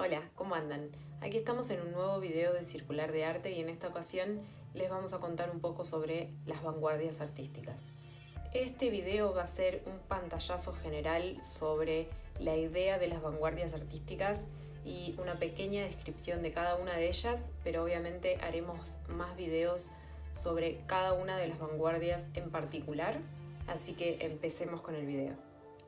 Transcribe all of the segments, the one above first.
Hola, ¿cómo andan? Aquí estamos en un nuevo video de Circular de Arte y en esta ocasión les vamos a contar un poco sobre las vanguardias artísticas. Este video va a ser un pantallazo general sobre la idea de las vanguardias artísticas y una pequeña descripción de cada una de ellas, pero obviamente haremos más videos sobre cada una de las vanguardias en particular, así que empecemos con el video.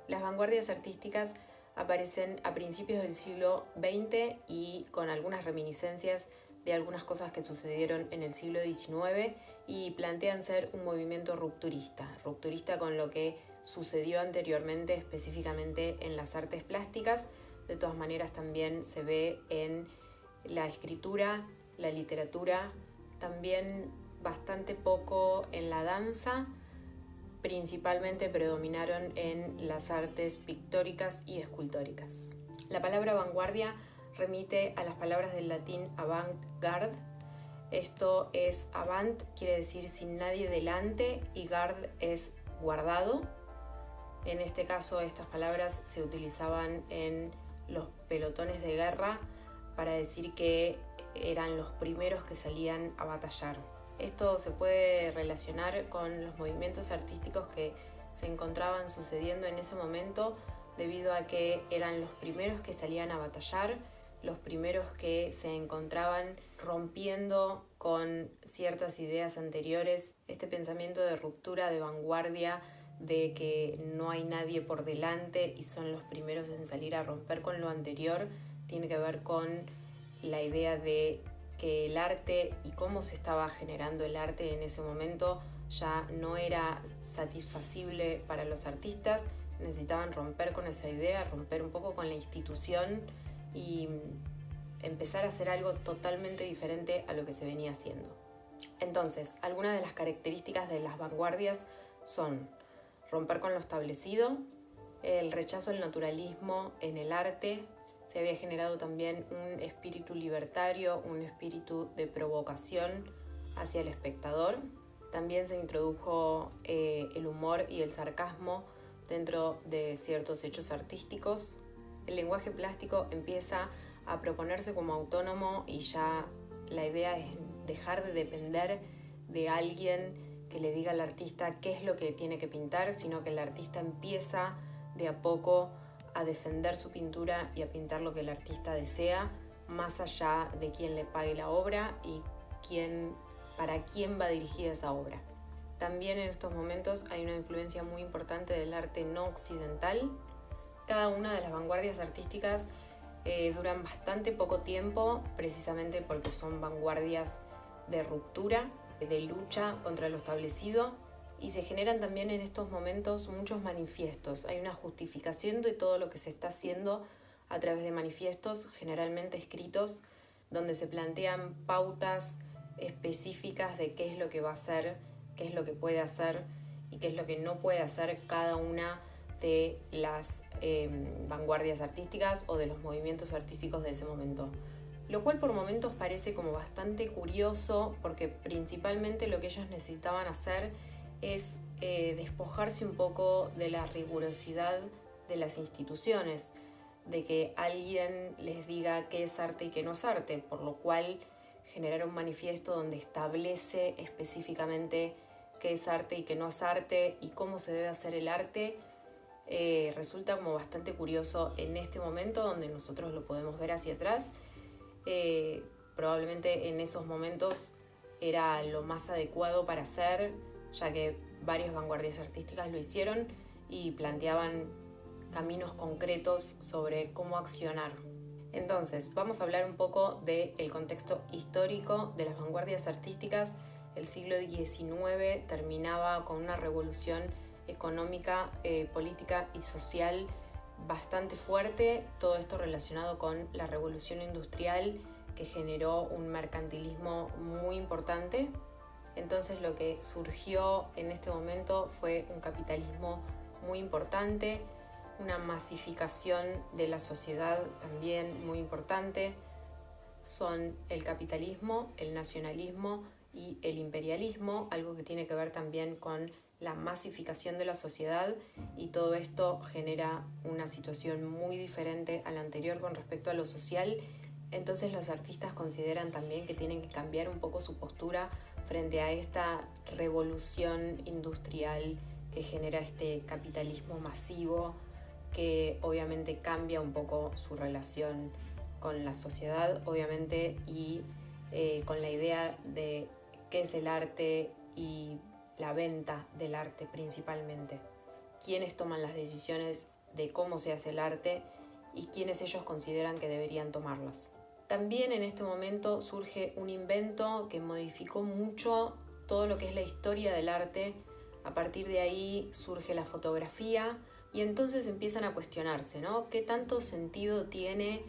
Las vanguardias artísticas aparecen a principios del siglo XX y con algunas reminiscencias de algunas cosas que sucedieron en el siglo XIX y plantean ser un movimiento rupturista con lo que sucedió anteriormente, específicamente en las artes plásticas. De todas maneras también se ve en la escritura, la literatura, también bastante poco en la danza. Principalmente predominaron en las artes pictóricas y escultóricas. La palabra vanguardia remite a las palabras del latín avant-garde. Esto es avant, quiere decir sin nadie delante, y garde es guardado. En este caso estas palabras se utilizaban en los pelotones de guerra para decir que eran los primeros que salían a batallar. Esto se puede relacionar con los movimientos artísticos que se encontraban sucediendo en ese momento, debido a que eran los primeros que salían a batallar, los primeros que se encontraban rompiendo con ciertas ideas anteriores, este pensamiento de ruptura, de vanguardia, de que no hay nadie por delante y son los primeros en salir a romper con lo anterior, tiene que ver con la idea de que el arte y cómo se estaba generando el arte en ese momento ya no era satisfacible para los artistas. Necesitaban romper con esa idea, romper un poco con la institución y empezar a hacer algo totalmente diferente a lo que se venía haciendo. Entonces, algunas de las características de las vanguardias son romper con lo establecido, el rechazo al naturalismo en el arte. Se había generado también un espíritu libertario, un espíritu de provocación hacia el espectador. También se introdujo el humor y el sarcasmo dentro de ciertos hechos artísticos. El lenguaje plástico empieza a proponerse como autónomo y ya la idea es dejar de depender de alguien que le diga al artista qué es lo que tiene que pintar, sino que el artista empieza de a poco a defender su pintura y a pintar lo que el artista desea, más allá de quién le pague la obra y para quién va dirigida esa obra. También en estos momentos hay una influencia muy importante del arte no occidental. Cada una de las vanguardias artísticas duran bastante poco tiempo, precisamente porque son vanguardias de ruptura, de lucha contra lo establecido. Y se generan también en estos momentos muchos manifiestos. Hay una justificación de todo lo que se está haciendo a través de manifiestos, generalmente escritos, donde se plantean pautas específicas de qué es lo que va a hacer, qué es lo que puede hacer y qué es lo que no puede hacer cada una de las vanguardias artísticas o de los movimientos artísticos de ese momento. Lo cual por momentos parece como bastante curioso, porque principalmente lo que ellos necesitaban hacer es despojarse un poco de la rigurosidad de las instituciones, de que alguien les diga qué es arte y qué no es arte, por lo cual generar un manifiesto donde establece específicamente qué es arte y qué no es arte y cómo se debe hacer el arte, resulta como bastante curioso en este momento donde nosotros lo podemos ver hacia atrás. Probablemente en esos momentos era lo más adecuado para hacer, ya que varias vanguardias artísticas lo hicieron y planteaban caminos concretos sobre cómo accionar. Entonces, vamos a hablar un poco del contexto histórico de las vanguardias artísticas. El siglo XIX terminaba con una revolución económica, política y social bastante fuerte, todo esto relacionado con la revolución industrial que generó un mercantilismo muy importante. Entonces lo que surgió en este momento fue un capitalismo muy importante, una masificación de la sociedad también muy importante. Son el capitalismo, el nacionalismo y el imperialismo, algo que tiene que ver también con la masificación de la sociedad, y todo esto genera una situación muy diferente a la anterior con respecto a lo social. Entonces los artistas consideran también que tienen que cambiar un poco su postura frente a esta revolución industrial que genera este capitalismo masivo, que obviamente cambia un poco su relación con la sociedad, obviamente, y con la idea de qué es el arte y la venta del arte principalmente. Quiénes toman las decisiones de cómo se hace el arte y quiénes ellos consideran que deberían tomarlas. También en este momento surge un invento que modificó mucho todo lo que es la historia del arte. A partir de ahí surge la fotografía y entonces empiezan a cuestionarse, ¿no? ¿Qué tanto sentido tiene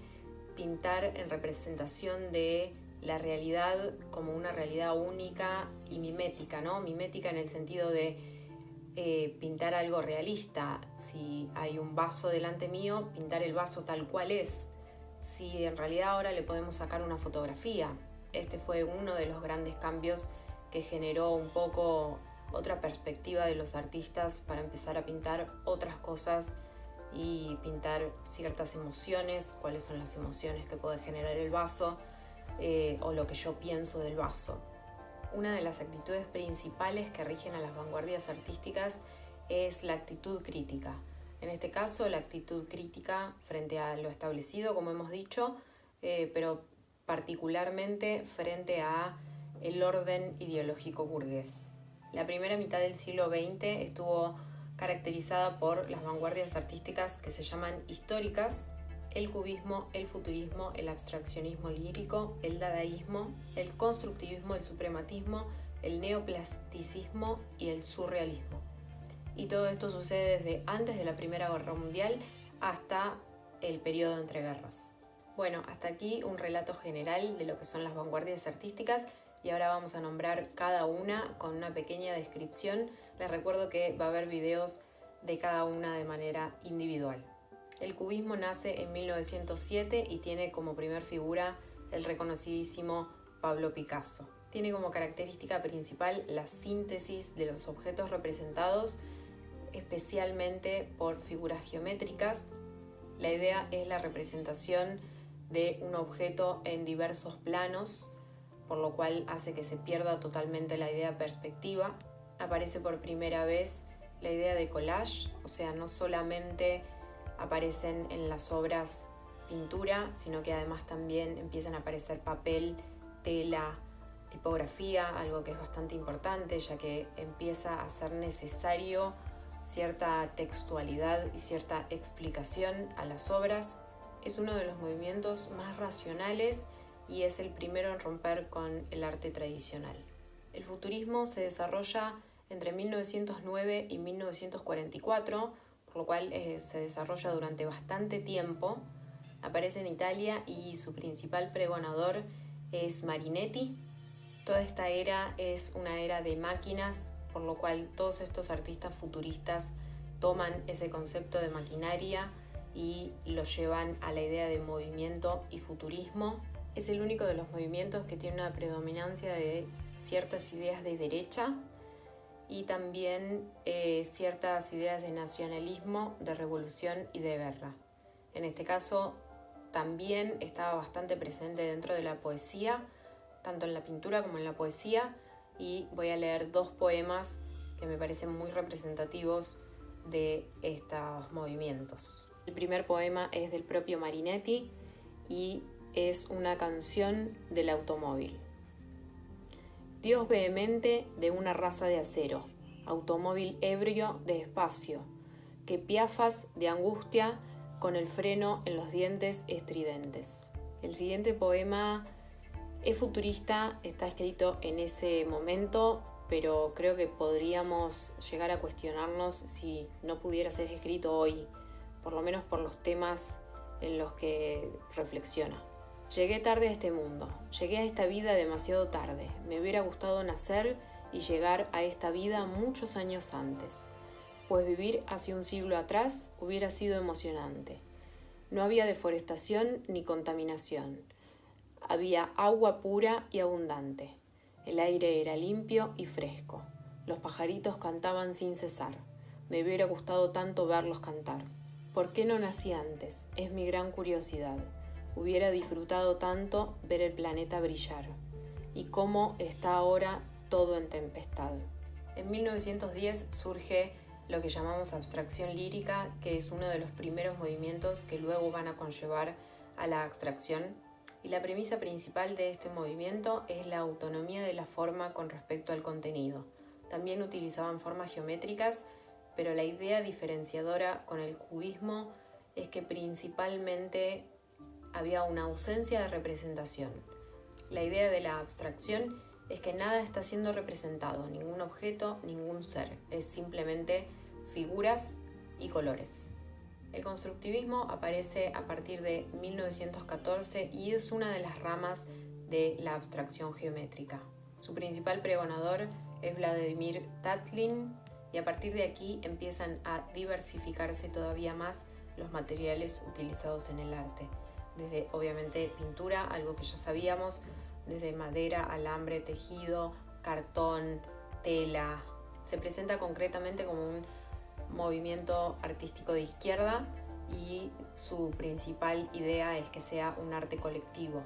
pintar en representación de la realidad como una realidad única y mimética, ¿no? Mimética en el sentido de pintar algo realista. Si hay un vaso delante mío, pintar el vaso tal cual es. Si en realidad ahora le podemos sacar una fotografía. Este fue uno de los grandes cambios que generó un poco otra perspectiva de los artistas para empezar a pintar otras cosas y pintar ciertas emociones, cuáles son las emociones que puede generar el vaso o lo que yo pienso del vaso. Una de las actitudes principales que rigen a las vanguardias artísticas es la actitud crítica. En este caso, la actitud crítica frente a lo establecido, como hemos dicho, pero particularmente frente a el orden ideológico burgués. La primera mitad del siglo XX estuvo caracterizada por las vanguardias artísticas que se llaman históricas: el cubismo, el futurismo, el abstraccionismo lírico, el dadaísmo, el constructivismo, el suprematismo, el neoplasticismo y el surrealismo. Y todo esto sucede desde antes de la Primera Guerra Mundial hasta el periodo entre guerras. Bueno, hasta aquí un relato general de lo que son las vanguardias artísticas, y ahora vamos a nombrar cada una con una pequeña descripción. Les recuerdo que va a haber videos de cada una de manera individual. El cubismo nace en 1907 y tiene como primer figura el reconocidísimo Pablo Picasso. Tiene como característica principal la síntesis de los objetos representados, especialmente por figuras geométricas. La idea es la representación de un objeto en diversos planos, por lo cual hace que se pierda totalmente la idea perspectiva. Aparece por primera vez la idea de collage, o sea, no solamente aparecen en las obras pintura, sino que además también empiezan a aparecer papel, tela, tipografía, algo que es bastante importante, ya que empieza a ser necesario cierta textualidad y cierta explicación a las obras. Es uno de los movimientos más racionales y es el primero en romper con el arte tradicional. El futurismo se desarrolla entre 1909 y 1944, por lo cual se desarrolla durante bastante tiempo. Aparece en Italia y su principal pregonador es Marinetti. Toda esta era es una era de máquinas, por lo cual todos estos artistas futuristas toman ese concepto de maquinaria y lo llevan a la idea de movimiento y futurismo. Es el único de los movimientos que tiene una predominancia de ciertas ideas de derecha y también ciertas ideas de nacionalismo, de revolución y de guerra. En este caso también estaba bastante presente dentro de la poesía, tanto en la pintura como en la poesía, y voy a leer dos poemas que me parecen muy representativos de estos movimientos. El primer poema es del propio Marinetti y es una canción del automóvil. Dios vehemente de una raza de acero, automóvil ebrio de espacio, que piafas de angustia con el freno en los dientes estridentes. El siguiente poema es futurista, está escrito en ese momento, pero creo que podríamos llegar a cuestionarnos si no pudiera ser escrito hoy, por lo menos por los temas en los que reflexiona. Llegué tarde a este mundo, llegué a esta vida demasiado tarde. Me hubiera gustado nacer y llegar a esta vida muchos años antes, pues vivir hace un siglo atrás hubiera sido emocionante. No había deforestación ni contaminación. Había agua pura y abundante. El aire era limpio y fresco. Los pajaritos cantaban sin cesar. Me hubiera gustado tanto verlos cantar. ¿Por qué no nací antes? Es mi gran curiosidad. Hubiera disfrutado tanto ver el planeta brillar. Y cómo está ahora todo en tempestad. En 1910 surge lo que llamamos abstracción lírica, que es uno de los primeros movimientos que luego van a conllevar a la abstracción. Y la premisa principal de este movimiento es la autonomía de la forma con respecto al contenido. También utilizaban formas geométricas, pero la idea diferenciadora con el cubismo es que principalmente había una ausencia de representación. La idea de la abstracción es que nada está siendo representado, ningún objeto, ningún ser, es simplemente figuras y colores. El constructivismo aparece a partir de 1914 y es una de las ramas de la abstracción geométrica. Su principal pregonador es Vladimir Tatlin y a partir de aquí empiezan a diversificarse todavía más los materiales utilizados en el arte. Desde obviamente pintura, algo que ya sabíamos, desde madera, alambre, tejido, cartón, tela. Se presenta concretamente como un movimiento artístico de izquierda y su principal idea es que sea un arte colectivo.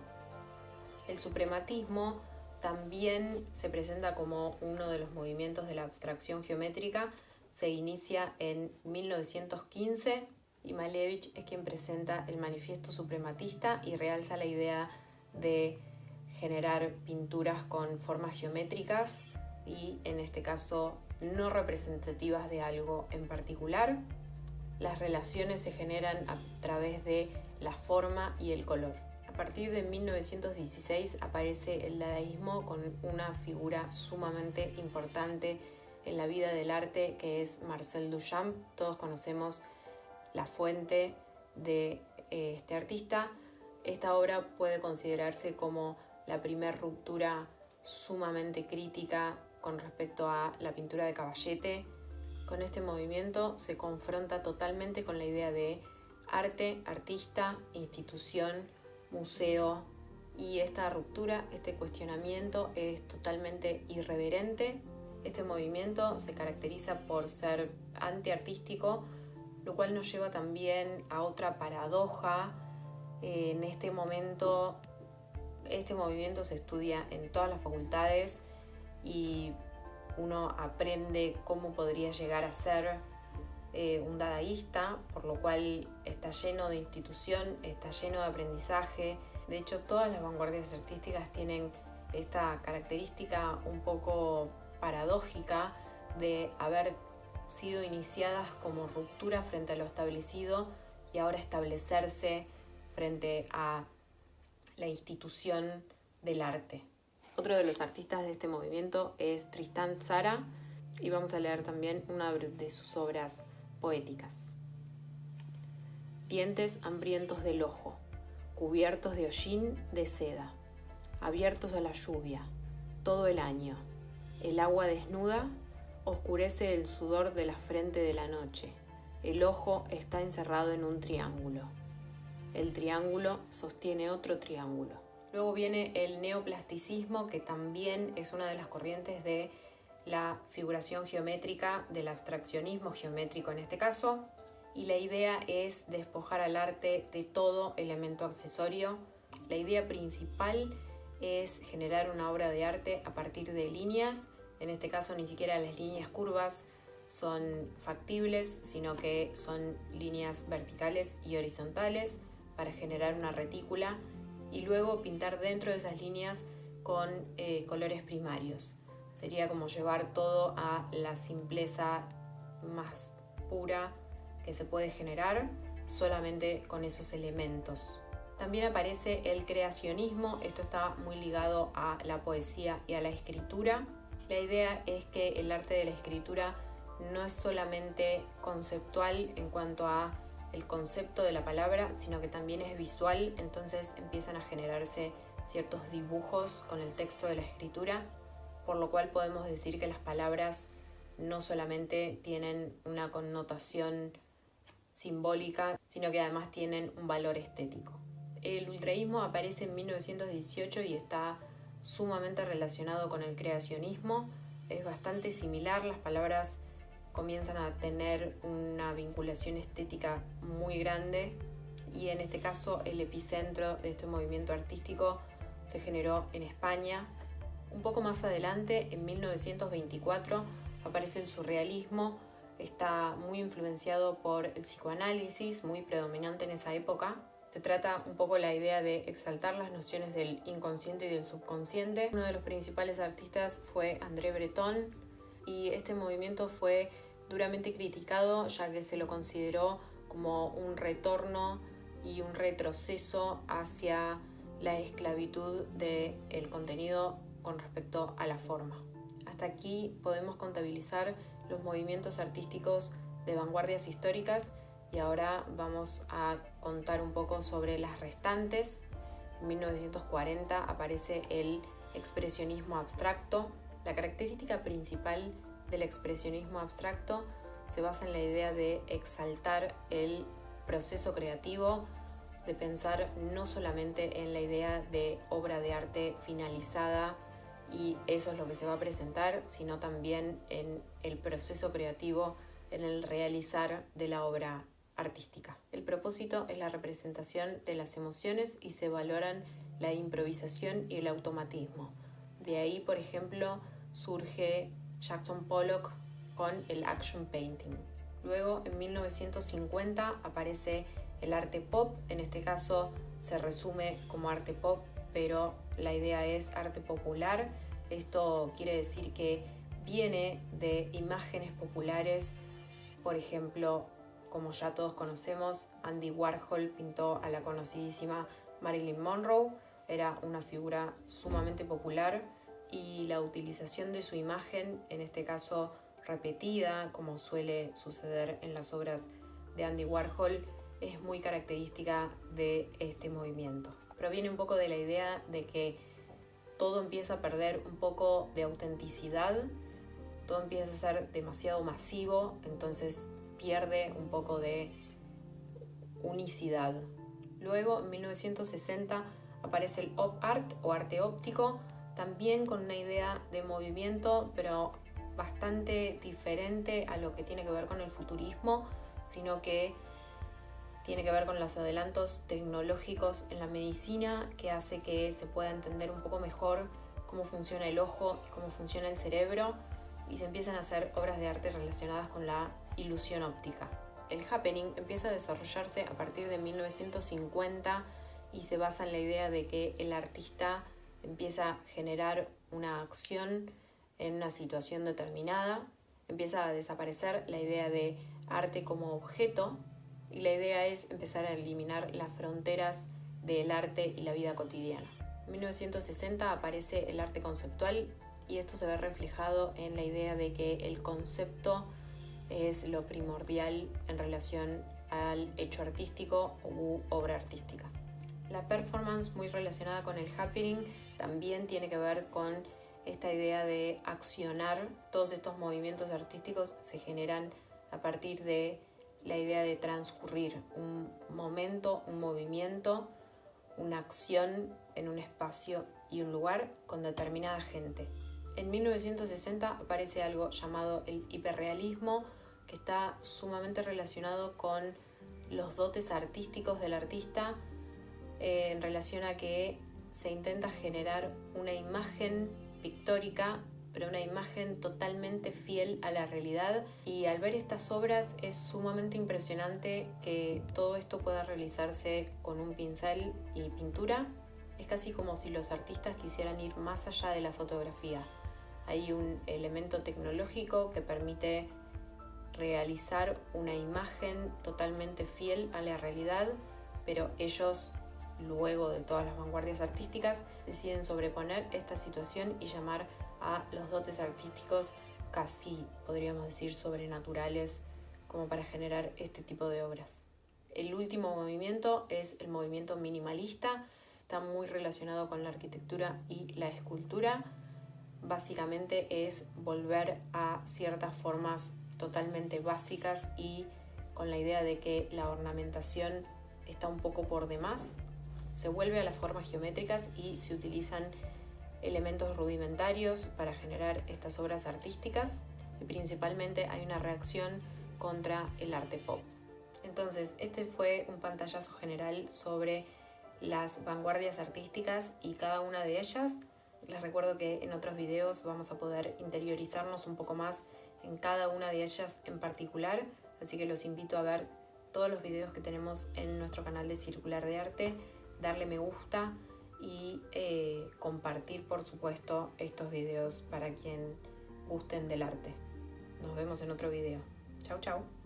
El suprematismo también se presenta como uno de los movimientos de la abstracción geométrica. Se inicia en 1915 y Malevich es quien presenta el manifiesto suprematista y realza la idea de generar pinturas con formas geométricas y en este caso no representativas de algo en particular. Las relaciones se generan a través de la forma y el color. A partir de 1916 aparece el dadaísmo con una figura sumamente importante en la vida del arte que es Marcel Duchamp. Todos conocemos la fuente de este artista. Esta obra puede considerarse como la primera ruptura sumamente crítica con respecto a la pintura de Caballete. Con este movimiento se confronta totalmente con la idea de arte, artista, institución, museo, y esta ruptura, este cuestionamiento es totalmente irreverente. Este movimiento se caracteriza por ser antiartístico, lo cual nos lleva también a otra paradoja. En este momento, este movimiento se estudia en todas las facultades y uno aprende cómo podría llegar a ser un dadaísta, por lo cual está lleno de institución, está lleno de aprendizaje. De hecho, todas las vanguardias artísticas tienen esta característica un poco paradójica de haber sido iniciadas como ruptura frente a lo establecido y ahora establecerse frente a la institución del arte. Otro de los artistas de este movimiento es Tristan Tzara y vamos a leer también una de sus obras poéticas. Dientes hambrientos del ojo, cubiertos de hollín de seda, abiertos a la lluvia, todo el año. El agua desnuda oscurece el sudor de la frente de la noche. El ojo está encerrado en un triángulo. El triángulo sostiene otro triángulo. Luego viene el neoplasticismo, que también es una de las corrientes de la figuración geométrica, del abstraccionismo geométrico en este caso, y la idea es despojar al arte de todo elemento accesorio. La idea principal es generar una obra de arte a partir de líneas. En este caso ni siquiera las líneas curvas son factibles, sino que son líneas verticales y horizontales para generar una retícula y luego pintar dentro de esas líneas con colores primarios. Sería como llevar todo a la simpleza más pura que se puede generar solamente con esos elementos. También aparece el creacionismo. Esto está muy ligado a la poesía y a la escritura. La idea es que el arte de la escritura no es solamente conceptual en cuanto a el concepto de la palabra, sino que también es visual. Entonces empiezan a generarse ciertos dibujos con el texto de la escritura, por lo cual podemos decir que las palabras no solamente tienen una connotación simbólica, sino que además tienen un valor estético. El ultraísmo aparece en 1918 y está sumamente relacionado con el creacionismo. es bastante similar, las palabras comienzan a tener una vinculación estética muy grande y en este caso el epicentro de este movimiento artístico se generó en España. Un poco más adelante, en 1924, aparece el surrealismo. Está muy influenciado por el psicoanálisis, muy predominante en esa época. Se trata un poco la idea de exaltar las nociones del inconsciente y del subconsciente. Uno de los principales artistas fue André Breton y este movimiento fue duramente criticado ya que se lo consideró como un retorno y un retroceso hacia la esclavitud del contenido con respecto a la forma. Hasta aquí podemos contabilizar los movimientos artísticos de vanguardias históricas y ahora vamos a contar un poco sobre las restantes. En 1940 aparece el expresionismo abstracto. La característica principal del expresionismo abstracto se basa en la idea de exaltar el proceso creativo, de pensar no solamente en la idea de obra de arte finalizada y eso es lo que se va a presentar, sino también en el proceso creativo, en el realizar de la obra artística. El propósito es la representación de las emociones y se valoran la improvisación y el automatismo. De ahí, por ejemplo, surge Jackson Pollock con el action painting. Luego, en 1950, aparece el arte pop. En este caso se resume como arte pop, pero la idea es arte popular. Esto quiere decir que viene de imágenes populares. Por ejemplo, como ya todos conocemos, Andy Warhol pintó a la conocidísima Marilyn Monroe. Era una figura sumamente popular y la utilización de su imagen, en este caso repetida, como suele suceder en las obras de Andy Warhol, es muy característica de este movimiento. Proviene un poco de la idea de que todo empieza a perder un poco de autenticidad, todo empieza a ser demasiado masivo, entonces pierde un poco de unicidad. Luego, en 1960, aparece el op art o arte óptico, también con una idea de movimiento, pero bastante diferente a lo que tiene que ver con el futurismo, sino que tiene que ver con los adelantos tecnológicos en la medicina, que hace que se pueda entender un poco mejor cómo funciona el ojo y cómo funciona el cerebro, y se empiezan a hacer obras de arte relacionadas con la ilusión óptica. El happening empieza a desarrollarse a partir de 1950 y se basa en la idea de que el artista empieza a generar una acción en una situación determinada, empieza a desaparecer la idea de arte como objeto y la idea es empezar a eliminar las fronteras del arte y la vida cotidiana. En 1960 aparece el arte conceptual y esto se ve reflejado en la idea de que el concepto es lo primordial en relación al hecho artístico u obra artística. La performance, muy relacionada con el happening, también tiene que ver con esta idea de accionar. Todos estos movimientos artísticos se generan a partir de la idea de transcurrir un momento, un movimiento, una acción en un espacio y un lugar con determinada gente. En 1960 aparece algo llamado el hiperrealismo, que está sumamente relacionado con los dotes artísticos del artista, en relación a que se intenta generar una imagen pictórica, pero una imagen totalmente fiel a la realidad, y al ver estas obras es sumamente impresionante que todo esto pueda realizarse con un pincel y pintura. Es casi como si los artistas quisieran ir más allá de la fotografía. Hay un elemento tecnológico que permite realizar una imagen totalmente fiel a la realidad, pero ellos, luego de todas las vanguardias artísticas, deciden sobreponer esta situación y llamar a los dotes artísticos casi, podríamos decir, sobrenaturales, como para generar este tipo de obras. El último movimiento es el movimiento minimalista. Está muy relacionado con la arquitectura y la escultura. Básicamente es volver a ciertas formas totalmente básicas y con la idea de que la ornamentación está un poco por demás. Se vuelve a las formas geométricas y se utilizan elementos rudimentarios para generar estas obras artísticas y principalmente hay una reacción contra el arte pop. Entonces, este fue un pantallazo general sobre las vanguardias artísticas y cada una de ellas. Les recuerdo que en otros videos vamos a poder interiorizarnos un poco más en cada una de ellas en particular, así que los invito a ver todos los videos que tenemos en nuestro canal de Circular de Arte, darle me gusta y compartir, por supuesto, estos videos para quien gusten del arte. Nos vemos en otro video. Chau, chau.